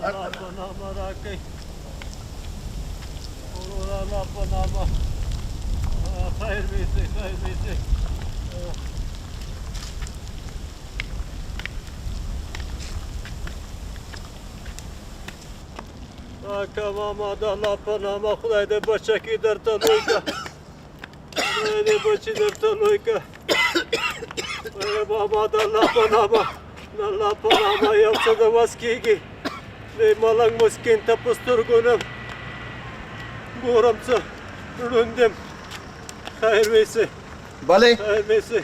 الله پنامه راکړئ ورور الله پنامه خیر ویسي خیر ویسي که ماما د الله په نامه خدای دې بچکي درته لوی که خدای دې بچي درته لوی که ماما د الله په نامه د الله په نامه یو څه د وس کېږي دې ملنګ مسکین ته په سترګو نه ګورم څه ړوند یم خیر ویسې بله خیر ویسې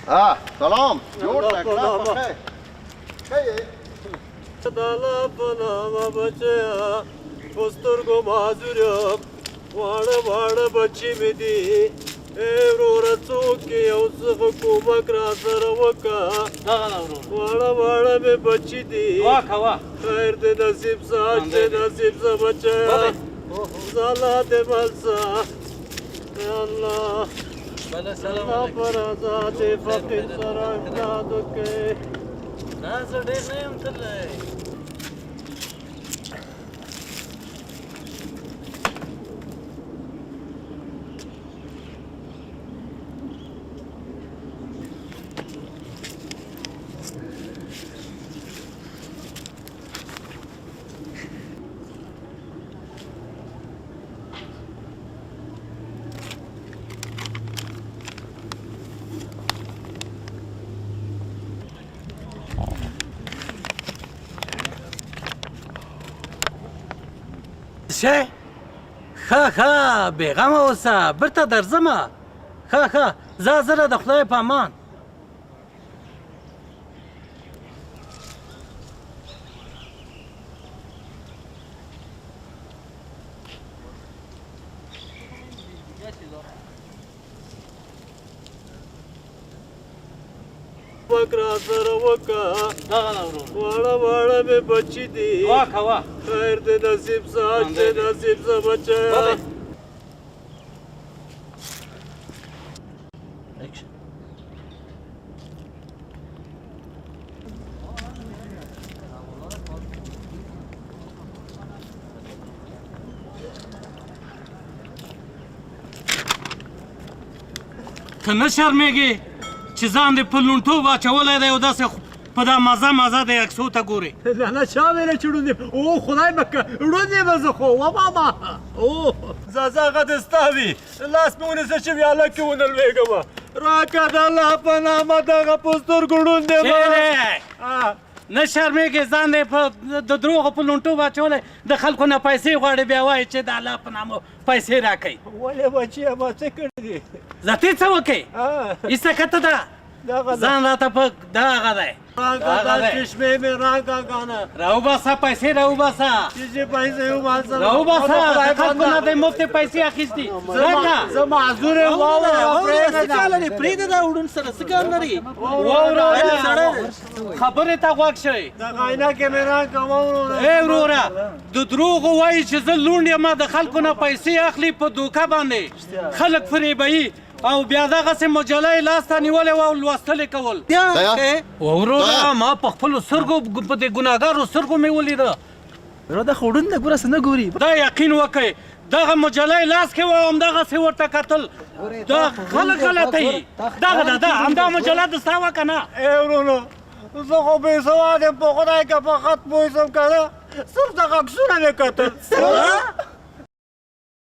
سلام جوړ شه کلام په خیر د الله په نامه بچیا په سترګو معذور یم واړه واړه بچي مې دي ای وروره څوک یې یو څه خو کومک راسره وکړه واړه واړه مې بچي دي خیر دې نصیب سه چې نصیب سه بچیا زالا دې مل سه یا الله الله په رضا دې فقیر سره امداد وکړې نه زه ډېر نه یم تللی شه ښه بېغمه اوسه بیرته درځمه ښه ځه زره د خدای په امان کومک راسره وکړه واړه واړه مې بچي دي خیر دې نصیب سه چې نصیب سه بچیا ته نه شرمېږې چې ځان دې په لونټو واچولی دی او داسې په دا مزه د عکسو ته ګورې نه چا ویله چې ړوند یم او خدای مکه ړوند یم زه خو و ماما ځه هغه دې ستا وي لاس مې ونیسه چې ویاله کې ونه لوېږمه راکړه د الله په نامه دغه په سترګو ړوند یم نه شرمېږې ځان دې د دروغو په لونټو واچولی د خلکو نه پیسې غواړې بیا وایي چې د الله په نامه پیسې راکوئ ولې بچیه ما څه کړي دي زه څه وکړې ایسته کته ده ځان راته په دغه دی چشمې مې راکړه کنه راوباسه پیسې راوباسه چې پیسې وباسم راوباسه د خلکو نه دې مفتې پیسې اخیستي زه معذور یم پرېږده دا وړون سره څه کار لري خبرې ته غوږ شئ دغه عینکې مې راکړه وروره ای وروره د دروغو وایي چې زه لوند یم د خلکو نه پیسې اخلي په دوکه باندې خلک فریبوي او بیا دغسې مجله یې لاس ته نیولې وه او لوستلې کول وروره ما په خپلو سترګو په دې ګناهګارو سترګو مې ولیده دا خو وړون دی ګوره څه نه ګوري دا یقین وکړئ دغه مجله یې لاس کې وه او همدغسې ورته کتل دا خلک غلطوي دغه ده همدا مجله د ستا وه که نه ای ورونو زه خو بې سواد یم په خدای که په خط پوه شم که نه صرف دغه عکسونه مې کتل